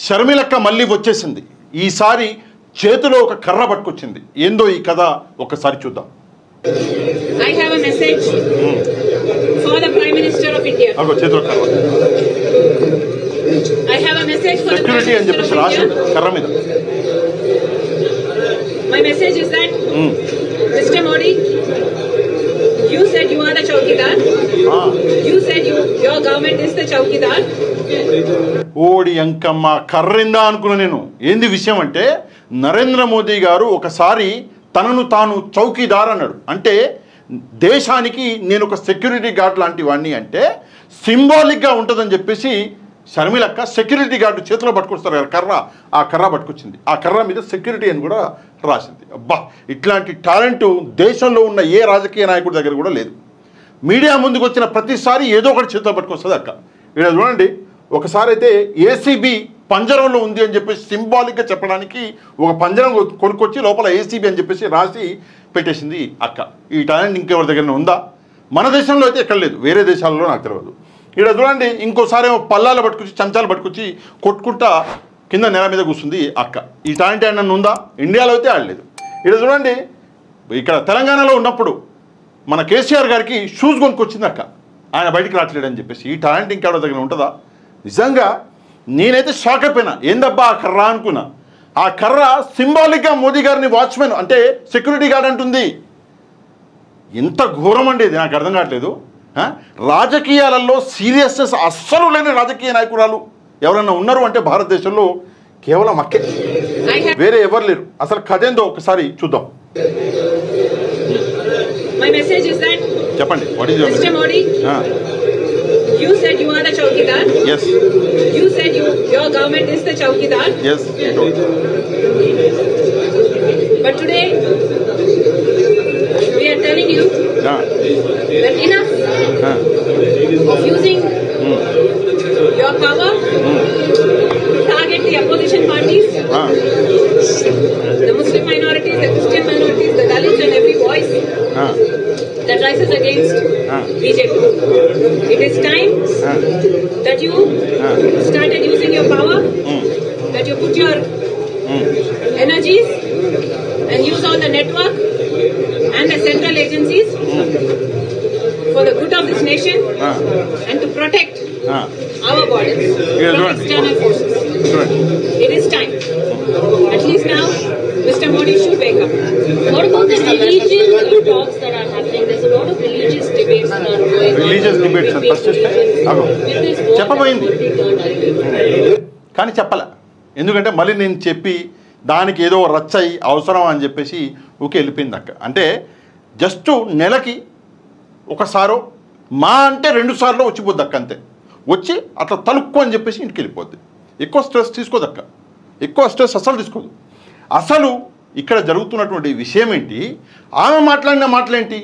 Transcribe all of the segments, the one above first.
షర్మిలక్క మళ్ళీ వచ్చేసింది. ఈసారి చేతిలో ఒక కర్ర పట్టుకొచ్చింది. ఏందో ఈ కథ ఒకసారి చూద్దాం. I have a message for the Prime Minister of India. అగో చేతిలో కర్ర. I have a message for the Prime security అని Minister చెప్పేసి of రాసి India. కర్ర మీద. My message is that Mr. Modi, you said you are the Chowkidar. You said your government is the Chowkidar. ఓడి అంకమ్మ కర్రిందా అనుకున్నా నేను. ఏంది విషయం అంటే నరేంద్ర మోదీ గారు ఒకసారి తనను తాను చౌకీదార్ అన్నాడు. అంటే దేశానికి నేను ఒక సెక్యూరిటీ గార్డ్ లాంటి వాడిని అంటే సింబాలిక్గా ఉంటుందని చెప్పేసి షర్మిలక్క సెక్యూరిటీ గార్డు చేతిలో పట్టుకొస్తారు కదా కర్ర, ఆ కర్ర పట్టుకొచ్చింది. ఆ కర్ర మీద సెక్యూరిటీ అని కూడా రాసింది. అబ్బా, ఇట్లాంటి టాలెంటు దేశంలో ఉన్న ఏ రాజకీయ నాయకుడి దగ్గర కూడా లేదు. మీడియా ముందుకు వచ్చిన ప్రతిసారి ఏదో ఒకటి చేతిలో పట్టుకొస్తుంది అక్క. ఇక్కడ చూడండి, ఒకసారి అయితే ఏసీబీ పంజరంలో ఉంది అని చెప్పేసి సింబాలిక్గా చెప్పడానికి ఒక పంజరం కొనుక్కొచ్చి లోపల ఏసీబీ అని చెప్పేసి రాసి పెట్టేసింది అక్క. ఈ టాలెంట్ ఇంకెవరి దగ్గర ఉందా? మన దేశంలో అయితే ఎక్కడ లేదు, వేరే దేశాల్లో నాకు తెలియదు. ఇక్కడ చూడండి, ఇంకోసారి ఏమో పల్లాలు పట్టుకొచ్చి చెంచాలు పట్టుకొచ్చి కొట్టుకుంటా కింద నేల మీద కూర్చుంది అక్క. ఈ టాలెంట్ ఏమన్నా ఉందా? ఇండియాలో అయితే ఆడలేదు. ఇక్కడ చూడండి, ఇక్కడ తెలంగాణలో ఉన్నప్పుడు మన కేసీఆర్ గారికి షూస్ కొనుక్కొచ్చింది అక్క, ఆయన బయటికి రావట్లేడు అని చెప్పేసి. ఈ టాలెంట్ ఇంకెవరి దగ్గర ఉంటుందా? నిజంగా నేనైతే షాక్ అయిపోయినా. ఏందబ్బా ఆ కర్ర అనుకున్నా. ఆ కర్ర సింబాలిక్గా మోదీ గారిని వాచ్మెన్ అంటే సెక్యూరిటీ గార్డ్ అంటుంది. ఎంత ఘోరం అండి ఇది, నాకు అర్థం కావట్లేదు. రాజకీయాలలో సీరియస్నెస్ అస్సలు లేని రాజకీయ నాయకురాలు ఎవరన్నా ఉన్నారు అంటే భారతదేశంలో కేవలం అక్కే, వేరే ఎవరు లేరు. అసలు కథ ఏందో ఒకసారి చూద్దాం. చెప్పండి. What is Mr. Modi, you said you are the Chowkidar. Yes. You said your government is the Chowkidar. Yes. But today we are telling you that enough of using your power to target the opposition parties, the Muslim minorities, the Christian minorities, the Dalits and every voice that rises against BJP. It is time that you started using your power, that you put your energies and use all the network and the central agencies for the good of this nation and to protect our borders from external forces. It is time. At least now, Mr. Modi should wake up. What about the religious talks that are happening? There's a lot of religious debates that are going on. Religious debates and first చెప్పబోయింది కానీ చెప్పలే. ఎందుకంటే మళ్ళీ నేను చెప్పి దానికి ఏదో రచ్చయి అవసరం అని చెప్పేసి ఊకే వెళ్ళిపోయింది అక్క. అంటే జస్ట్ నెలకి ఒకసారో మా అంటే 2 సార్లు వచ్చిపోద్ది అక్క, అంతే. వచ్చి అట్లా తలుక్కు అని చెప్పేసి ఇంటికి వెళ్ళిపోద్ది. ఎక్కువ స్ట్రెస్ తీసుకోదు అక్క, ఎక్కువ స్ట్రెస్ అసలు తీసుకోదు. అసలు ఇక్కడ జరుగుతున్నటువంటి విషయం ఏంటి, ఆమె మాట్లాడిన మాటలేంటి,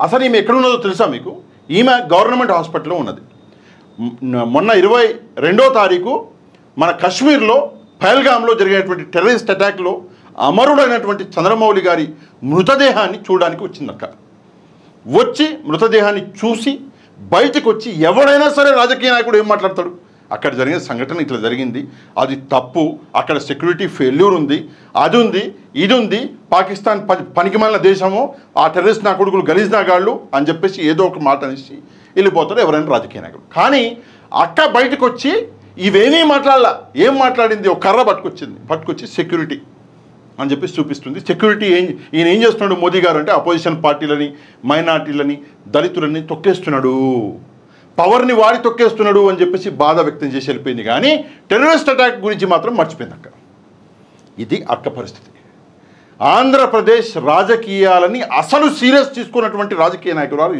అసలు ఈమె ఎక్కడున్నదో తెలుసా మీకు? ఈమె గవర్నమెంట్ హాస్పిటల్లో ఉన్నది. మొన్న 22వ తారీఖు మన కాశ్మీర్లో పహల్గామ్లో జరిగినటువంటి టెర్రరిస్ట్ అటాక్లో అమరుడైనటువంటి చంద్రమౌళి గారి మృతదేహాన్ని చూడడానికి వచ్చిందక్క. వచ్చి మృతదేహాన్ని చూసి బయటకు వచ్చి ఎవడైనా సరే రాజకీయ నాయకుడు ఏం మాట్లాడతాడు? అక్కడ జరిగిన సంఘటన ఇట్లా జరిగింది, అది తప్పు, అక్కడ సెక్యూరిటీ ఫెయిల్యూర్ ఉంది, అది ఉంది, ఇది ఉంది, పాకిస్తాన్ పనికిమాలిన దేశము, ఆ టెర్రరిస్ట్ నా కొడుకులు గలీజ్ నాగాళ్ళు అని చెప్పేసి ఏదో ఒక మాట అనేసి వెళ్ళిపోతారు ఎవరైనా రాజకీయ నాయకుడు. కానీ అక్క బయటకు వచ్చి ఇవేమీ మాట్లాడాల. ఏం మాట్లాడింది? ఒక కర్ర పట్టుకొచ్చి సెక్యూరిటీ అని చెప్పేసి చూపిస్తుంది. సెక్యూరిటీ ఈయన ఏం చేస్తున్నాడు మోదీ గారు అంటే అపోజిషన్ పార్టీలని, మైనార్టీలని, దళితులని తొక్కేస్తున్నాడు, పవర్ని వాడి తొక్కేస్తున్నాడు అని చెప్పేసి బాధ వ్యక్తం చేసి వెళ్ళిపోయింది. కానీ టెర్రరిస్ట్ అటాక్ గురించి మాత్రం మర్చిపోయింది అక్క. ఇది అక్క పరిస్థితి. ఆంధ్రప్రదేశ్ రాజకీయాలని అసలు సీరియస్ తీసుకున్నటువంటి రాజకీయ నాయకురాలు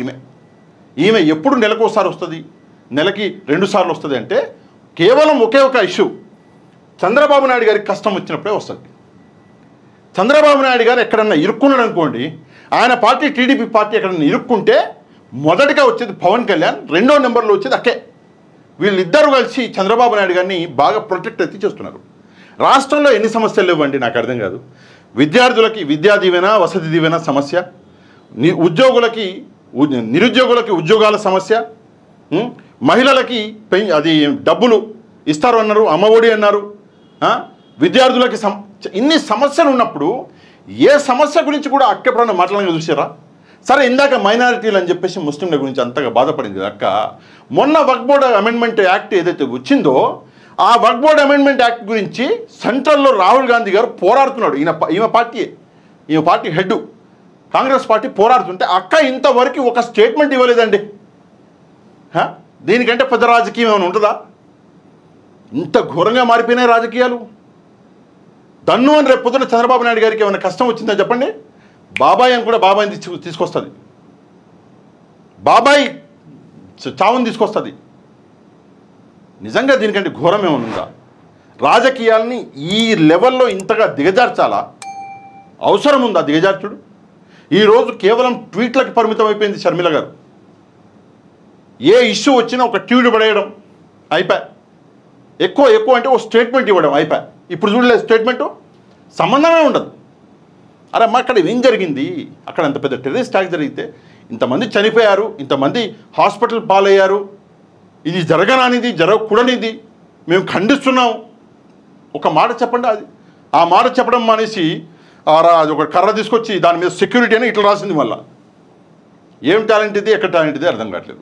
ఈమె ఎప్పుడు నెలకోసారి వస్తుంది, నెలకి 2 సార్లు వస్తుంది అంటే కేవలం ఒకే ఒక ఇష్యూ, చంద్రబాబు నాయుడు గారికి కష్టం వచ్చినప్పుడే వస్తుంది. చంద్రబాబు నాయుడు గారు ఎక్కడన్నా ఇరుక్కున్నాడు అనుకోండి, ఆయన పార్టీ టీడీపీ పార్టీ ఎక్కడన్నా ఇరుక్కుంటే మొదటిగా వచ్చేది పవన్ కళ్యాణ్, 2వ నెంబర్లో వచ్చేది అక్కే. వీళ్ళిద్దరూ కలిసి చంద్రబాబు నాయుడు గారిని బాగా ప్రొటెక్ట్ అయితే చేస్తున్నారు. రాష్ట్రంలో ఎన్ని సమస్యలు లేవండి నాకు అర్థం కాదు. విద్యార్థులకి విద్యా దీవెన, వసతి దీవెన సమస్య, ఉద్యోగులకి నిరుద్యోగులకి ఉద్యోగాల సమస్య, మహిళలకి అది డబ్బులు ఇస్తారు అన్నారు, అమ్మఒడి అన్నారు, విద్యార్థులకి ఇన్ని సమస్యలు ఉన్నప్పుడు ఏ సమస్య గురించి కూడా అక్క ఎప్పుడన్నా మాట్లాడగా చూసారా? సరే, ఇందాక మైనారిటీలు అని చెప్పేసి ముస్లింల గురించి అంతగా బాధపడింది అక్క. మొన్న వక్ఫ్ బోర్డ్ అమెండ్మెంట్ యాక్ట్ ఏదైతే వచ్చిందో ఆ వక్ఫ్ బోర్డ్ అమెండ్మెంట్ యాక్ట్ గురించి సెంట్రల్లో రాహుల్ గాంధీ గారు పోరాడుతున్నాడు. ఈమె పార్టీ హెడ్, కాంగ్రెస్ పార్టీ పోరాడుతుంటే అక్క ఇంతవరకు ఒక స్టేట్మెంట్ ఇవ్వలేదండి. దీనికంటే పెద్ద రాజకీయం ఏమైనా ఉంటుందా? ఇంత ఘోరంగా మారిపోయినాయి రాజకీయాలు. దన్ను అని రేపు పొద్దున చంద్రబాబు నాయుడు గారికి ఏమైనా కష్టం వచ్చిందని చెప్పండి, బాబాయ్ అని కూడా బాబాయ్ని తీసుకొస్తుంది, బాబాయ్ చావుని తీసుకొస్తుంది. నిజంగా దీనికంటే ఘోరం ఏమైనా ఉందా? రాజకీయాల్ని ఈ లెవెల్లో ఇంతగా దిగజార్చాలా? అవసరం ఉందా దిగజార్చుడు? ఈరోజు కేవలం ట్వీట్లకు పరిమితం అయిపోయింది షర్మిల గారు. ఏ ఇష్యూ వచ్చినా ఒక ట్వీట్ పడేయడం అయిపోయా. ఎక్కువ అంటే ఓ స్టేట్మెంట్ ఇవ్వడం అయిపోయా. ఇప్పుడు చూడలేదు స్టేట్మెంటు, సంబంధమే ఉండదు. అరే అమ్మ, అక్కడ ఏం జరిగింది? అక్కడ అంత పెద్ద టెర్రరిస్ట్ అటాక్ జరిగితే ఇంతమంది చనిపోయారు, ఇంతమంది హాస్పిటల్ పాలయ్యారు, ఇది జరగనానిది, జరగకూడనిది, మేము ఖండిస్తున్నాం. ఒక మాట చెప్పండి. అది ఆ మాట చెప్పడం మానేసి అది ఒక కర్ర తీసుకొచ్చి దాని మీద సెక్యూరిటీ అని ఇట్లా రాసింది. మళ్ళీ ఏం టాలెంట్ ఇది, ఎక్కడ టాలెంట్ ఇది అర్థం కావట్లేదు.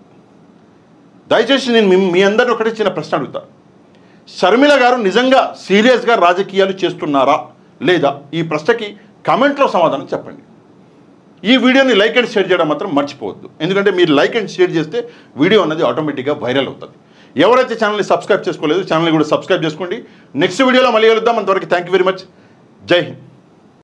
దయచేసి నేను మీ అందరిని ఒకటే చిన్న ప్రశ్న అడుగుతా. షర్మిల గారు నిజంగా సీరియస్గా రాజకీయాలు చేస్తున్నారా లేదా? ఈ ప్రశ్నకి కామెంట్లో సమాధానం చెప్పండి. ఈ వీడియోని లైక్ అండ్ షేర్ చేయడం మాత్రం మర్చిపోవద్దు. ఎందుకంటే మీరు లైక్ అండ్ షేర్ చేస్తే వీడియో అన్నది ఆటోమేటిక్గా వైరల్ అవుతుంది. ఎవరైతే ఛానల్ని సబ్స్క్రైబ్ చేసుకోలేదు ఛానల్ని కూడా సబ్స్క్రైబ్ చేసుకోండి. నెక్స్ట్ వీడియోలో మళ్ళీ కలుద్దాం. అంతవరకు థ్యాంక్ యూ వెరీ మచ్. జై హింద్.